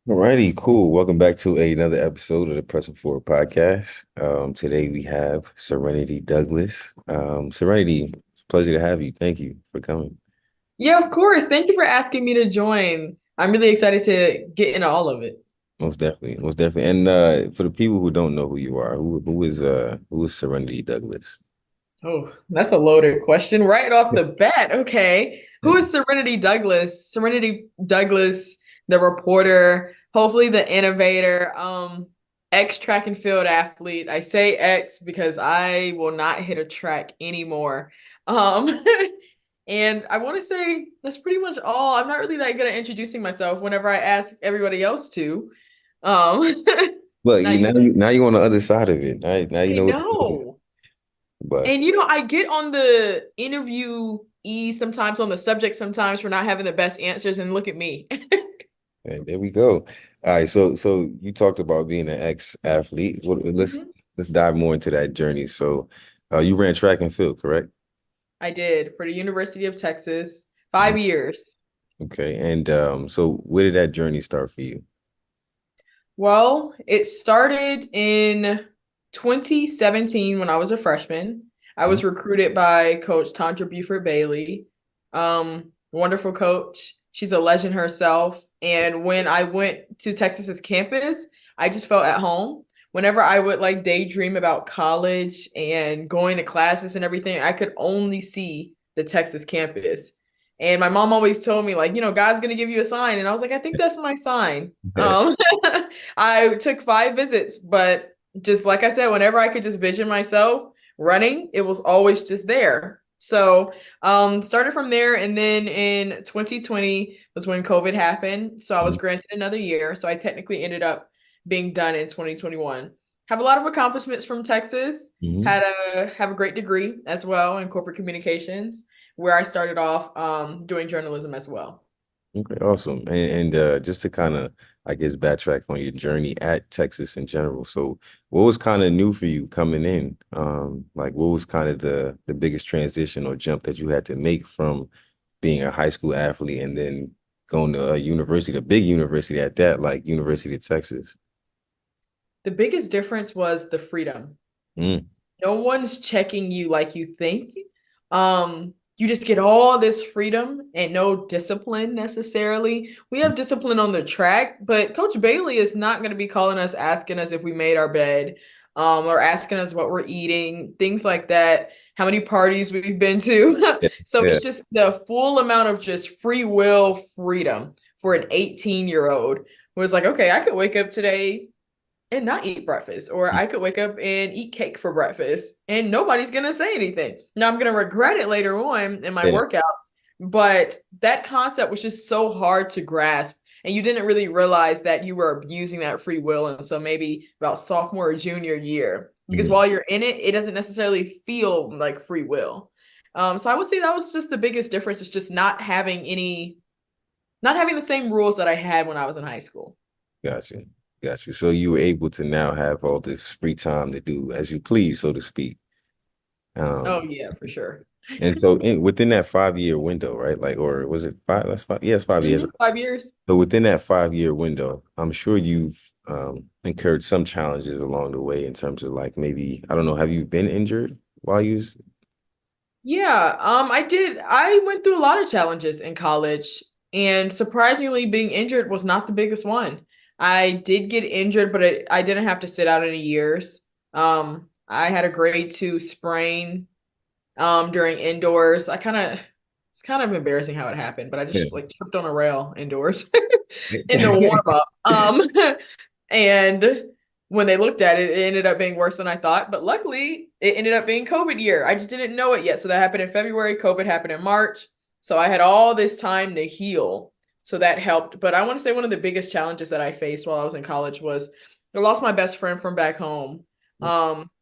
Alrighty, cool. Welcome back to another episode of the Pressing Forward podcast. Today we have Serenity Douglas. Serenity, pleasure to have you. Thank you for coming. Yeah, of course. Thank you for asking me to join. I'm really excited to get into all of it. Most definitely, most definitely. And for the people who don't know who you are, who is Serenity Douglas? Oh, that's a loaded question right off Yeah. the bat. Okay. Who Yeah. is Serenity Douglas? Serenity Douglas, the reporter, hopefully the innovator, ex track and field athlete. I say ex because I will not hit a track anymore. Um, and I want to say that's pretty much all. I'm not really that good at introducing myself whenever I ask everybody else to. Um, Look, Not you now usually. you're on the other side of it. Now you I know what to do. know. But And I get on the interviewee sometimes on the subject sometimes for not having the best answers, and look at me. and there we go. All right, so you talked about being an ex-athlete. Let's Mhm. let's dive more into that journey. So, you ran track and field, correct? I did for the University of Texas, 5 years. Okay. And so where did that journey start for you? Well, it started in 2017 when I was a freshman. I Mhm. was recruited by Coach Tandra Buford Bailey. Wonderful coach. She's a legend herself. And when I went to Texas's campus, I just felt at home. Whenever I would like daydream about college and going to classes and everything, I could only see the Texas campus. And my mom always told me, like, God's gonna give you a sign. And I was like, I think that's my sign. Yeah. I took 5 visits, but just like I said, whenever I could just vision myself running, it was always just there. So started from there, and then in 2020 was when COVID happened. So I was Mhm. granted another year. So I technically ended up being done in 2021. Have a lot of accomplishments from Texas. Mhm. Have a great degree as well in corporate communications, where I started off doing journalism as well. Okay, awesome. And just to kind of, I guess, backtrack on your journey at Texas in general. So what was kind of new for you coming in? Like what was kind of the biggest transition or jump that you had to make from being a high school athlete and then going to a university, a big university at that, like University of Texas? The biggest difference was the freedom. Mm. No one's checking you like you think. You just get all this freedom and no discipline necessarily. We have discipline on the track, but Coach Bailey is not going to be calling us, asking us if we made our bed, or asking us what we're eating, things like that, how many parties we've been to. Yeah. So Yeah. it's just the full amount of just free will freedom for an 18-year-old who was like, okay, I could wake up today and not eat breakfast, or I could wake up and eat cake for breakfast and nobody's gonna say anything. Now I'm gonna regret it later on in my Yeah. workouts, but that concept was just so hard to grasp. And you didn't really realize that you were abusing that free will. And so maybe about sophomore or junior year, because Mhm. while you're in it, it doesn't necessarily feel like free will. So I would say that was just the biggest difference is just not having the same rules that I had when I was in high school. Got you. Got you. So you were able to now have all this free time to do as you please, so to speak. Oh Um, yeah, for sure. and so within that 5 year window, right? Like, or was it five? That's five. Yeah, it's 5 years. 5 years. So within that 5 year window, I'm sure you've incurred some challenges along the way in terms of like maybe, I don't know, have you been injured while you was Yeah, I did. I went through a lot of challenges in college, and surprisingly, being injured was not the biggest one. I did get injured, but I didn't have to sit out any years. I had a grade 2 sprain during indoors. It's kind of embarrassing how it happened, but I yeah. just like tripped on a rail indoors in the warm up. And when they looked at it, it ended up being worse than I thought. But luckily, it ended up being COVID year. I just didn't know it yet. So that happened in February. COVID happened in March. So I had all this time to heal. So that helped. But I want to say one of the biggest challenges that I faced while I was in college was I lost my best friend from back home.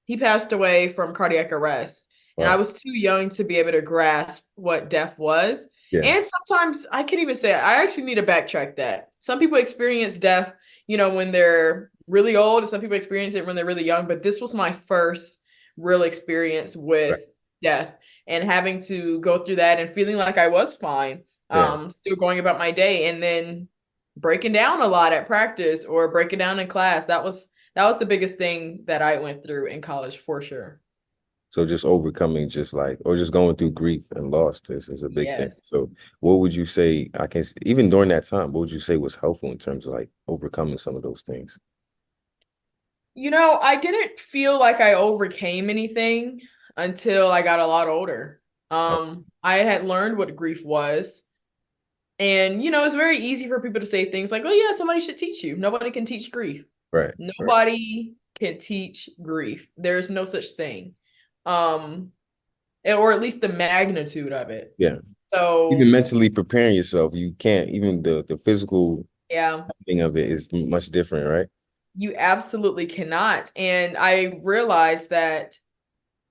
He passed away from cardiac arrest. And I Wow. was too young to be able to grasp what death was. Yeah. And sometimes I can't even say it. I actually need to backtrack that. Some people experience death when they're really old, and some people experience it when they're really young. But this was my first real experience Right. with death and having to go through that and feeling like I was fine, Yeah. still going about my day. And then breaking down a lot at practice or breaking down in class. That was the biggest thing that I went through in college for sure. So just overcoming just like, or just going through grief and loss is a big thing. Yes. So what would you say, even during that time, what would you say was helpful in terms of like overcoming some of those things? I didn't feel like I overcame anything until I got a lot older. Oh, I had learned what grief was. And, it's very easy for people to say things like, oh, yeah, somebody should teach you. Nobody can teach grief. right, right. Nobody can teach grief. There's no such thing. Um, or at least the magnitude of it. Yeah. Even So, mentally preparing yourself, you can't, even the physical yeah, thing of it is much different, right? you absolutely cannot. And I realized that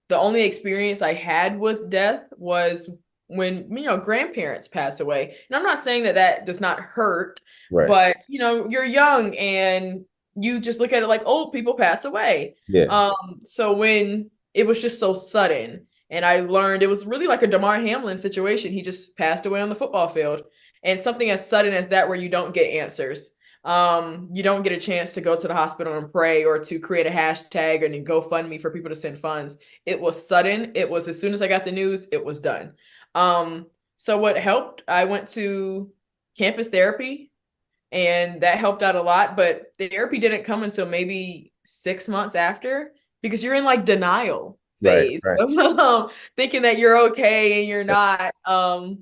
the only experience I had with death was when, grandparents pass away. And I'm not saying that that does not hurt, Right. but, you're young and you just look at it like old people pass away. Yeah. So when it was just so sudden, and I learned it was really like a Damar Hamlin situation. He just passed away on the football field. And something as sudden as that, where you don't get answers. You don't get a chance to go to the hospital and pray or to create a hashtag and GoFundMe for people to send funds. It was sudden. It was as soon as I got the news, it was done. So what helped, I went to campus therapy and that helped out a lot, but therapy didn't come until maybe 6 months after because you're in like denial Right. phase, Right. thinking that you're okay and you're Yeah. not.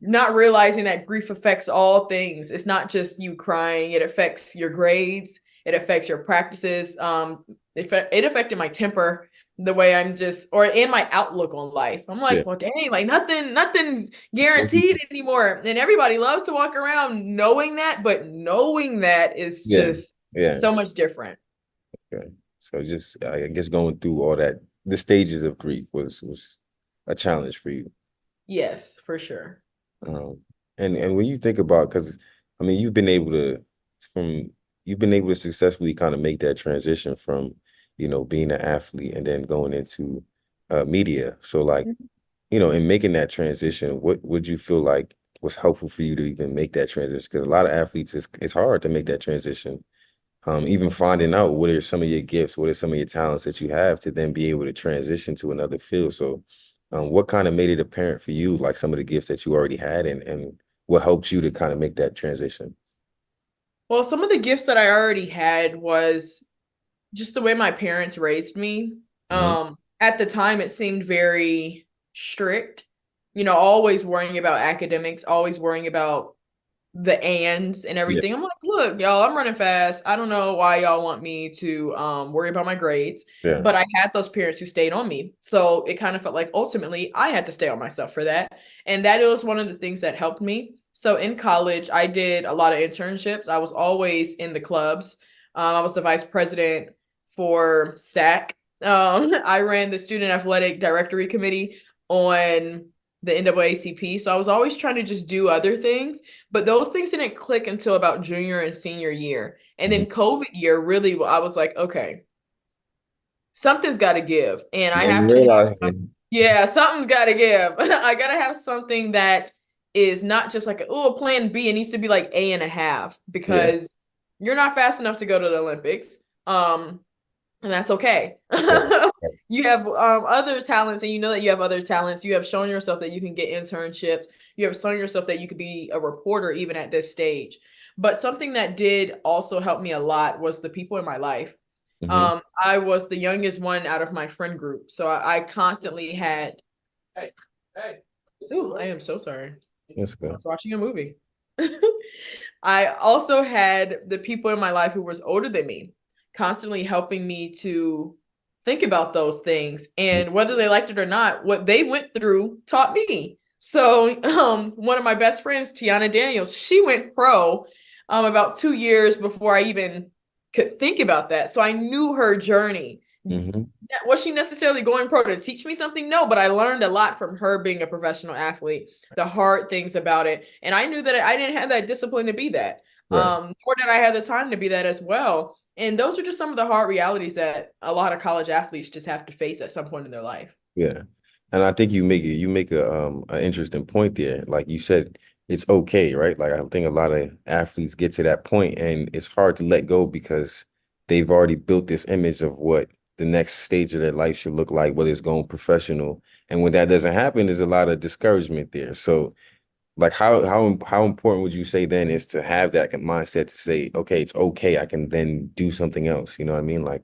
Not realizing that grief affects all things. It's not just you crying, it affects your grades, it affects your practices. It affected my temper, the way I'm just, or in my outlook on life. I'm Yeah. like, well, dang, like nothing guaranteed anymore. And everybody loves to walk around knowing that, but knowing that is Yeah. just Yeah. so much different. Okay. So just I guess going through all that, the stages of grief was a challenge for you. Yes, for sure. Um, and when you think about, because I mean, from you've been able to successfully kind of make that transition from, being an athlete and then going into media. So like, in making that transition, what would you feel like was helpful for you to even make that transition? Because a lot of athletes, it's hard to make that transition. Even finding out what are some of your gifts, what are some of your talents that you have to then be able to transition to another field. So, what kind of made it apparent for you, like some of the gifts that you already had, and what helped you to kind of make that transition? Well, some of the gifts that I already had was just the way my parents raised me. Hmm. At the time, it seemed very strict, always worrying about academics, always worrying about the ands and Yeah, everything. I'm like, look, y'all, I'm running fast. I don't know why y'all want me to worry about my grades, yeah. but I had those parents who stayed on me. So it kind of felt like ultimately I had to stay on myself for that. And that was one of the things that helped me. So in college, I did a lot of internships. I was always in the clubs. I was the vice president for SAC. I ran the student athletic directory committee on the NAACP. So I was always trying to just do other things, but those things didn't click until about junior and senior year. And Mhm. then COVID year, really, I was like, okay, something's got to give. And I Yeah, you have to have realize some, yeah, something's got to give. I got to have something that is not just like, oh, plan B. It needs to be like A and a half yeah, because you're not fast enough to go to the Olympics. And that's okay. yeah, You have other talents, and you know that you have other talents. You have shown yourself that you can get internships. You have shown yourself that you could be a reporter even at this stage. But something that did also help me a lot was the people in my life. hmm, I was the youngest one out of my friend group, so I constantly had. Hey, hey. Ooh, I am so sorry. that's I good. was watching a movie. I also had the people in my life who was older than me, constantly helping me to think about those things. And whether they liked it or not, what they went through taught me. So one of my best friends, Tiana Daniels, she went pro about 2 years before I even could think about that. So I knew her journey. Hmm. Was she necessarily going pro to teach me something? No, but I learned a lot from her being a professional athlete, the hard things about it. And I knew that I didn't have that discipline to be that. Right. Nor did I have the time to be that as well. And those are just some of the hard realities that a lot of college athletes just have to face at some point in their life. Yeah. And I think you make a an interesting point there. Like you said, it's okay, right? Like I think a lot of athletes get to that point and it's hard to let go because they've already built this image of what the next stage of their life should look like, whether it's going professional. And when that doesn't happen, there's a lot of discouragement there. So like how important would you say then is to have that mindset to say, okay, it's okay, I can then do something else. You know what I mean? Like,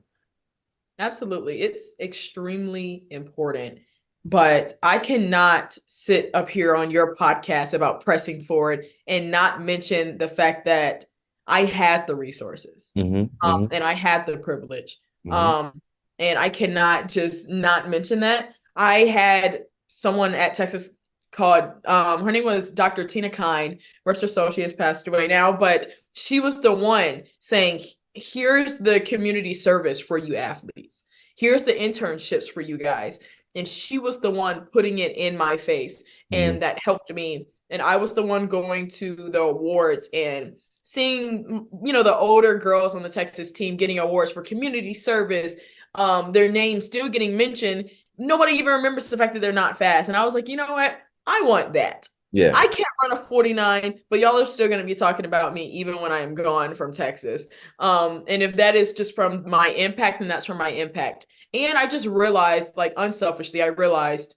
Absolutely. It's extremely important. But I cannot sit up here on your podcast about pressing forward and not mention the fact that I had the resources, hmm and I had the privilege. hmm Um, and I cannot just not mention that. I had someone at Texas called, her name was Dr. Tina Kine. Rest her soul, she has passed away now, but she was the one saying, here's the community service for you athletes. Here's the internships for you guys. And she was the one putting it in my face. hmm And that helped me. And I was the one going to the awards and seeing, the older girls on the Texas team getting awards for community service, their names still getting mentioned. Nobody even remembers the fact that they're not fast. And I was like, you know what? I want that. Yeah. I can't run a 49, but y'all are still going to be talking about me even when I am gone from Texas. And if that is just from my impact, then that's from my impact. And I just realized, like unselfishly, I realized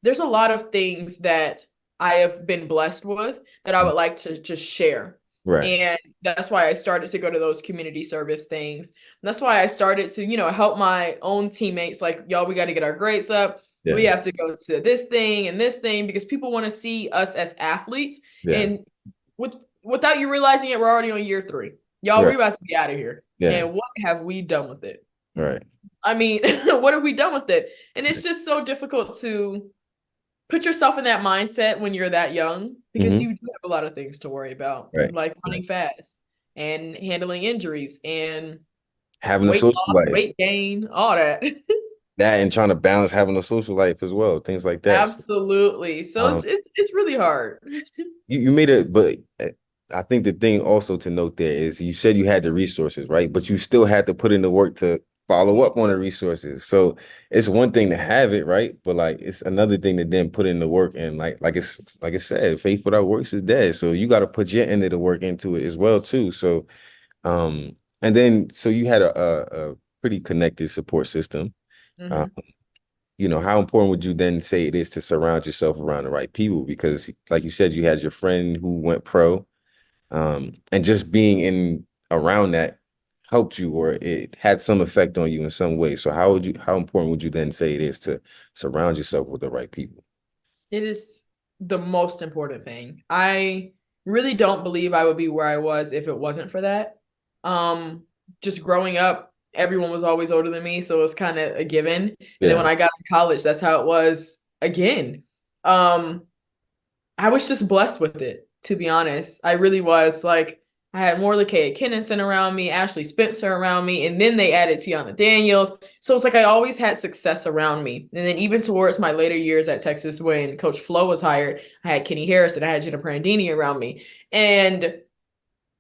there's a lot of things that I have been blessed with that I would like to just share. Right. And that's why I started to go to those community service things. And that's why I started to, help my own teammates, like, y'all, we got to get our grades up. We Yeah. have to go to this thing and this thing because people want to see us as athletes. Yeah. And without you realizing it, we're already on year 3. Y'all, Right. we're about to be out of here. Yeah. And what have we done with it? Right. I mean, what have we done with it? And it's just so difficult to put yourself in that mindset when you're that young because hmm you do have a lot of things to worry about, Right. like Right. running fast and handling injuries and Having a weight social loss, life. weight gain, all that. That and trying to balance having a social life as well, things like that. So, Absolutely. So it's um, it's it's really hard. you made it, but I think the thing also to note there is you said you had the resources, right? But you still had to put in the work to follow up on the resources. So it's one thing to have it, right? But like it's another thing to then put in the work and like I said, faith without works is dead. So you got to put your end of the work into it as well too. So and then so you had a pretty connected support system. Uh, Mhm. how important would you then say it is to surround yourself around the right people? Because, like you said, you had your friend who went pro, and just being in around that helped you, or it had some effect on you in some way. So, how important would you then say it is to surround yourself with the right people? It is the most important thing. I really don't believe I would be where I was if it wasn't for that. Um, just growing up, everyone was always older than me, so it was kind of a given. And then when Yeah, I got to college, that's how it was again. Um, I was just blessed with it, to be honest. I really was. Like, I had Morley K. Kennison around me, Ashley Spencer around me, and then they added Tiana Daniels. So it's like I always had success around me. And then even towards my later years at Texas, when Coach Flo was hired, I had Kenny Harris and I had Jenna Prandini around me. And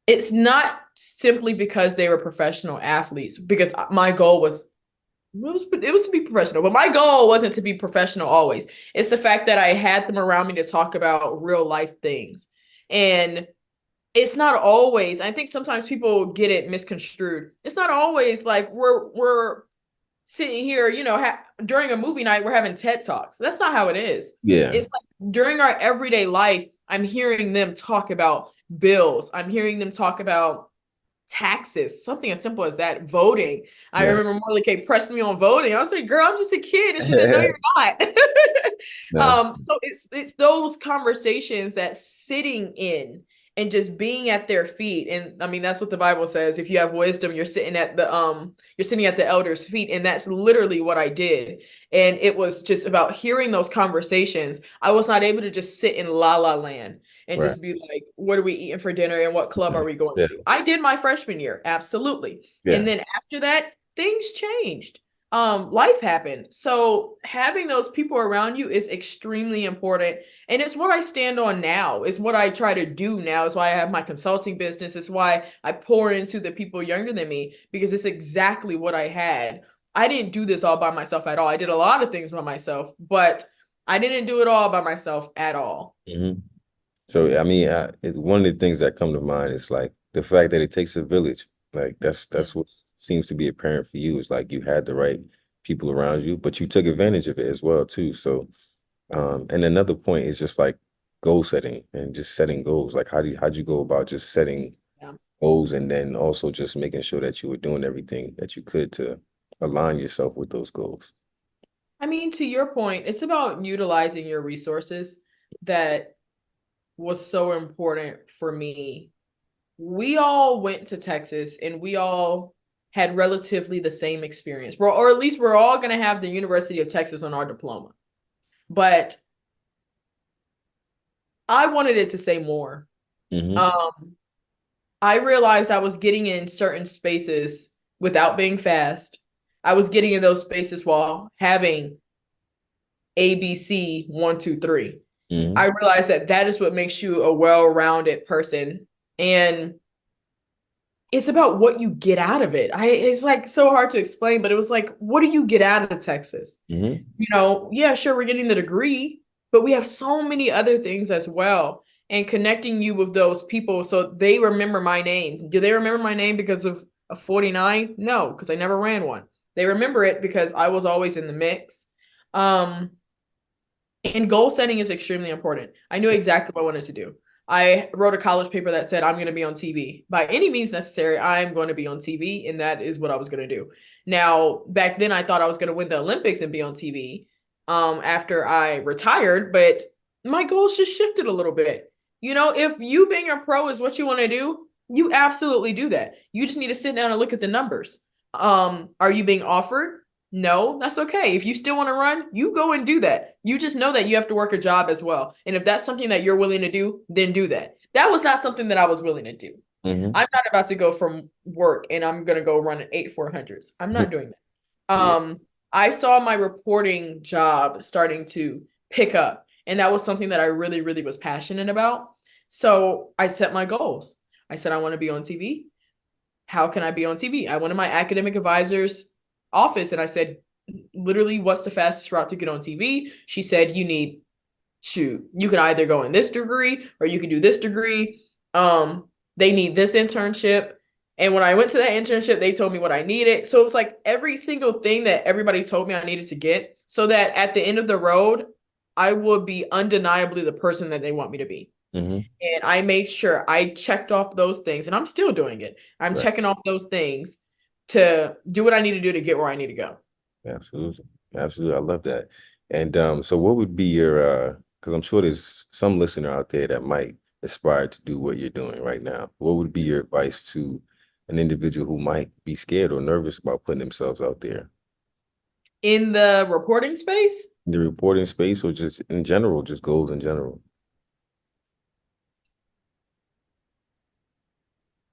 it's not simply because they were professional athletes, because my goal was it was to be professional, but my goal wasn't to be professional always. It's the fact that I had them around me to talk about real life things. And it's not always, I think sometimes people get it misconstrued. It's not always like we're sitting here, during a movie night, we're having TED Talks. That's not how it is. yeah, It's like during our everyday life, I'm hearing them talk about bills. I'm hearing them talk about taxes, something as simple as that, voting. I right. remember Morley K pressed me on voting. I was like, girl, I'm just a kid. And she said, no, you're not. Nice. So it's those conversations that sitting in and just being at their feet. And I mean, that's what the Bible says. If you have wisdom, you're sitting at the elders' feet. And that's literally what I did. And it was just about hearing those conversations. I was not able to just sit in la la land and Right. just be like, what are we eating for dinner and what club are we going Yeah. to? I did my freshman year, absolutely. And Yeah. then after that, things changed. Life happened. So having those people around you is extremely important. And it's what I stand on now, is what I try to do now. Is why I have my consulting business. It's why I pour into the people younger than me, because it's exactly what I had. I didn't do this all by myself at all. I did a lot of things by myself, but I didn't do it all by myself at all. Mhm. So I mean, one of the things that come to mind is like the fact that it takes a village. Like that's what seems to be apparent for you. Is like you had the right people around you, but you took advantage of it as well too. So, and another point is just like goal setting and just setting goals. Like how'd you go about just setting Yeah. goals and then also just making sure that you were doing everything that you could to align yourself with those goals? I mean, to your point, it's about utilizing your resources that was so important for me. We all went to Texas and we all had relatively the same experience. Or at least we're all going to have the University of Texas on our diploma. But I wanted it to say more. Mm-hmm. Um, I realized I was getting in certain spaces without being fast. I was getting in those spaces while having ABC 1, 2, 3. Mm-hmm. I realized that that is what makes you a well-rounded person. And it's about what you get out of it. It's like so hard to explain, but it was like, what do you get out of Texas? Mm-hmm. Yeah, sure, we're getting the degree, but we have so many other things as well. And connecting you with those people so they remember my name. Do they remember my name because of a 49? No, because I never ran one. They remember it because I was always in the mix. Um, and goal setting is extremely important. I knew exactly what I wanted to do. I wrote a college paper that said, I'm going to be on TV. By any means necessary, I'm going to be on TV. And that is what I was going to do. Now, back then, I thought I was going to win the Olympics and be on TV after I retired. But my goals just shifted a little bit. If you being a pro is what you want to do, you absolutely do that. You just need to sit down and look at the numbers. Are you being offered? No, that's okay. If you still want to run, you go and do that. You just know that you have to work a job as well. And if that's something that you're willing to do, then do that. That was not something that I was willing to do. Mm-hmm. I'm not about to go from work and I'm going to go run an 8 400s. I'm not doing that. Yeah. I saw my reporting job starting to pick up, and that was something that I really, really was passionate about. So I set my goals. I said, I want to be on TV. How can I be on TV? I went to my academic advisor's office and I said, literally, what's the fastest route to get on TV? She said, you can either go in this degree or you can do this degree. They need this internship. And when I went to that internship, they told me what I needed. So it was like every single thing that everybody told me I needed to get so that at the end of the road, I would be undeniably the person that they want me to be. Mm-hmm. And I made sure I checked off those things, and I'm still doing it. I'm Right. checking off those things to do what I need to do to get where I need to go. Absolutely. Absolutely. I love that. And so what would be your because I'm sure there's some listener out there that might aspire to do what you're doing right now. What would be your advice to an individual who might be scared or nervous about putting themselves out there In the reporting space, in the reporting space or just in general, just goals in general?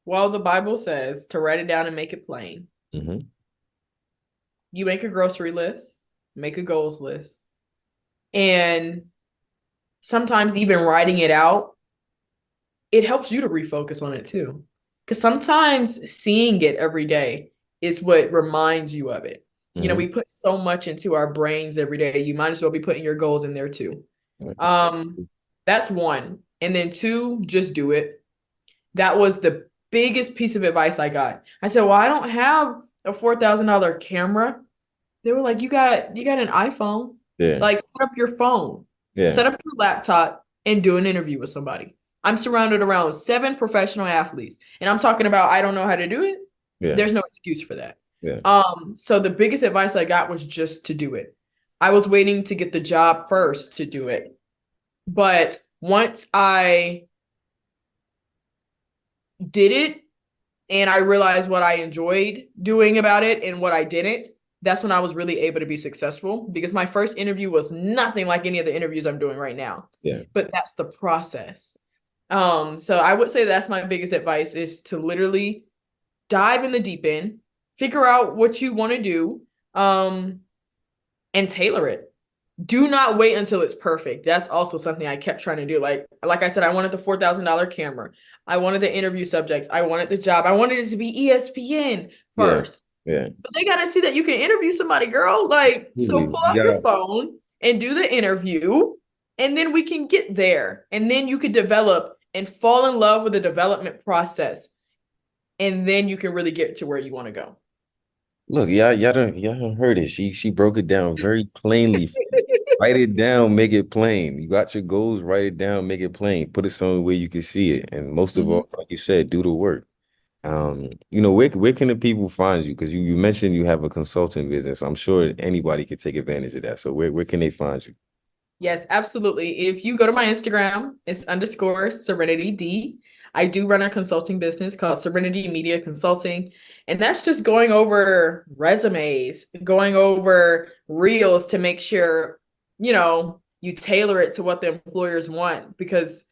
well, the Bible says to write it down and make it plain. Mm-hmm. You make a grocery list, make a goals list, and sometimes even writing it out, it helps you to refocus on it too. Because sometimes seeing it every day is what reminds you of it. Mm-hmm. We put so much into our brains every day. You might as well be putting your goals in there too. Um, that's one. And then two, just do it. That was the biggest piece of advice I got. I said, well, I don't have a $4,000 camera. They were like, you got an iPhone. Yeah. Like, set up your phone, Yeah. set up your laptop, and do an interview with somebody. I'm surrounded around 7 professional athletes, and I'm talking about I don't know how to do it. Yeah. There's no excuse for that. Yeah. So the biggest advice I got was just to do it. I was waiting to get the job first to do it. But once I did it and I realized what I enjoyed doing about it and what I didn't, that's when I was really able to be successful because my first interview was nothing like any of the interviews I'm doing right now. Yeah. But that's the process. So I would say that's my biggest advice is to literally dive in the deep end, figure out what you want to do, and tailor it. Do not wait until it's perfect. That's also something I kept trying to do. Like I said, I wanted the $4,000 camera. I wanted the interview subjects. I wanted the job. I wanted it to be ESPN Yeah. first. Yeah. But they got to see that you can interview somebody, girl. So You pull out your gotta, phone and do the interview. and then we can get there. And then you can develop and fall in love with the development process. And then you can really get to where you want to go. Look, y'all done heard it. She broke it down very plainly. Write it down, make it plain. You got your goals, write it down, make it plain. Put it somewhere where you can see it. And most of Mhm. all, like you said, do the work. Where can the people find you? Because you mentioned you have a consulting business. I'm sure anybody could take advantage of that. So where can they find you? Yes, absolutely. If you go to my Instagram, it's underscore Serenity D. I do run a consulting business called Serenity Media Consulting. And that's just going over resumes, going over reels to make sure, you tailor it to what the employers want because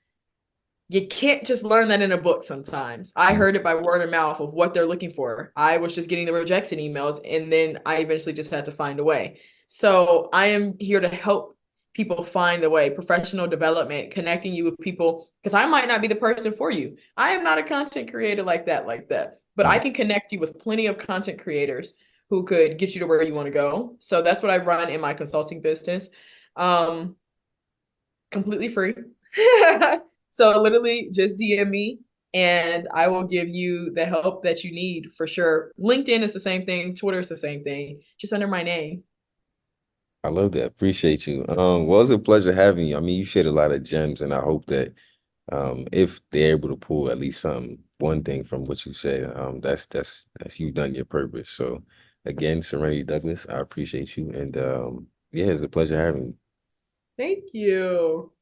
you can't just learn that in a book sometimes. I heard it by word of mouth of what they're looking for. I was just getting the rejection emails and then I eventually just had to find a way. So I am here to help people find the way, professional development, connecting you with people because I might not be the person for you. I am not a content creator like that. But I Mhm. can connect you with plenty of content creators who could get you to where you want to go. So that's what I run in my consulting business. Um, Completely free. So literally just DM me and I will give you the help that you need for sure. LinkedIn is the same thing, Twitter is the same thing, just under my name. I love that. Appreciate you. Well, it's a pleasure having you. I mean, you shared a lot of gems, and I hope that if they're able to pull at least one thing from what you said, that's you've done your purpose. So again, Serenity Douglas, I appreciate you. And yeah, it's a pleasure having you. Thank you.